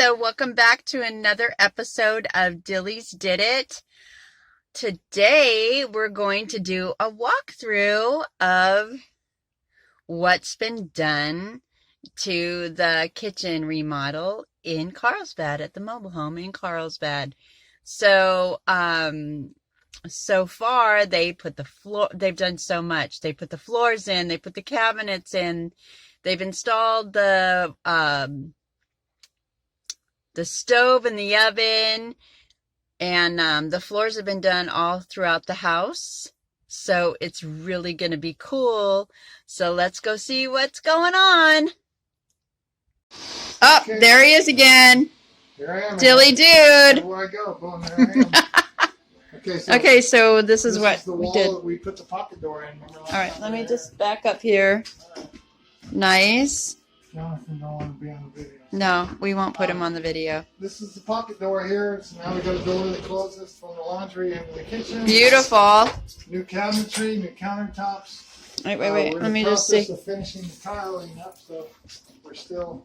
so welcome back to another episode of Dilly's Did It. Today we're going to do a walkthrough of what's been done to the kitchen remodel in Carlsbad, at the mobile home in Carlsbad. So, so far they've done so much. They put the floors in, they put the cabinets in, they've installed the stove and the oven, and the floors have been done all throughout the house. So it's really going to be cool. So let's go see what's going on. Oh, okay. There he is again. Here I am. Dilly dude. Where I go? Boom, there I am. Okay, so this is what the we wall did. That we put the pocket door in. All right, let me just back up here. Right. Nice. Jonathan don't want to be on the video. No, we won't put him on the video. This is the pocket door here. So now we got a door that closes from the laundry into the kitchen. Beautiful. New cabinetry, new countertops. Wait. Let me just see. We're in the process of finishing the tiling up, so we're still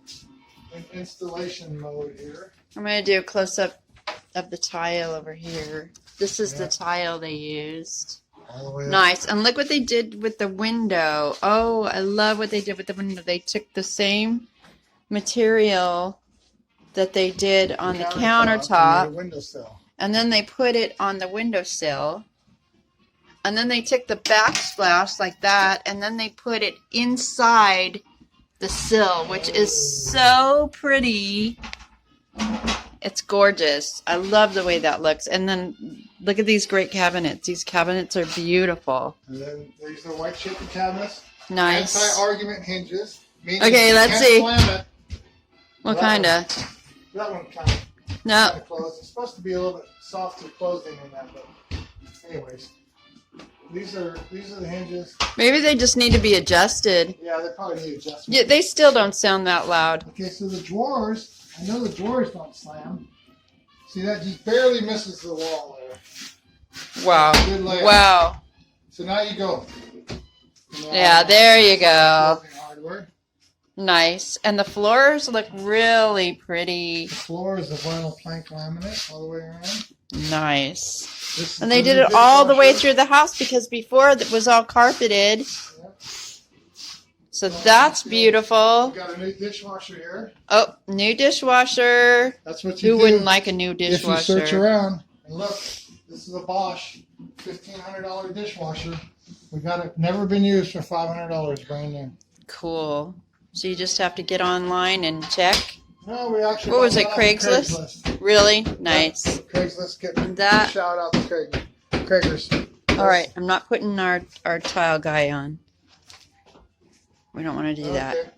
in installation mode here. I'm going to do a close-up of the tile over here. This is the tile they used. All the way nice. And look what they did with the window. Oh, I love what they did with the window. They took the same material that they did on the countertop, and then they put it on the windowsill, and then they took the backsplash like that, and then they put it inside the sill, which is so pretty. It's gorgeous. I love the way that looks. And then look at these great cabinets. These cabinets are beautiful. And then these are white chicken cabinets. Nice. Anti-argument hinges. Okay, let's see. What kind of? That one kind of. No. Kind of closed. It's supposed to be a little bit softer closing than that, but anyways. These are the hinges. Maybe they just need to be adjusted. Yeah, they probably need adjustment. Yeah, they still don't sound that loud. Okay, so the drawers. I know the drawers don't slam. See, that just barely misses the wall there. Wow. Good layout. Wow. So now you go. Yeah, there you go. Hardware. Nice. And the floors look really pretty. The floor is a vinyl plank laminate all the way around. Nice. And they did it all the way through the house, because before it was all carpeted. Yep. So that's beautiful. We've got a new dishwasher here. Oh, new dishwasher. That's what you do. Who wouldn't like a new dishwasher? If you search around and look, this is a Bosch $1,500 dishwasher. We got it, never been used for $500, brand new. Cool. So you just have to get online and check? No, we actually. What was it, Craigslist? Really? Nice. Yeah, Craigslist, get that. Shout out to Craigers. All right, I'm not putting our tile guy on. We don't want to do that.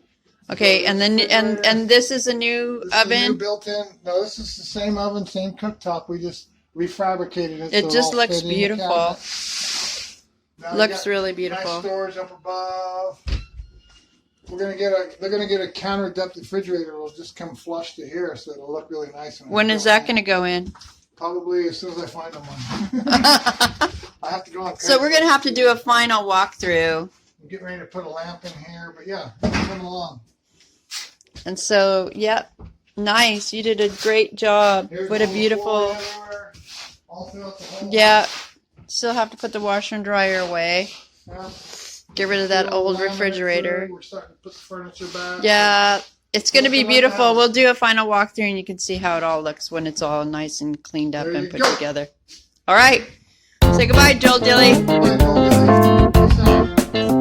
Okay, and then and this is a new oven. Is a new built-in. No, this is the same oven, same cooktop. We just refabricated it. It just looks beautiful. Looks really beautiful. Nice storage up above. They're gonna get a counter depth refrigerator. It'll just come flush to here, so it'll look really nice. When is that gonna go in? Probably as soon as I find them one. I have to go on. So we're gonna have to do a final walkthrough. I'm getting ready to put a lamp in here, but yeah, come along. And so, yep, nice. You did a great job. What a beautiful. All throughout the whole yeah, still have to put the washer and dryer away. Yeah. Get rid of that old refrigerator. We're starting to put the furniture back. Yeah, it's going to be beautiful. We'll do a final walkthrough, and you can see how it all looks when it's all nice and cleaned up and put together. All right. Say goodbye, Joel Dilly. Bye, Joel Dilly. Peace out.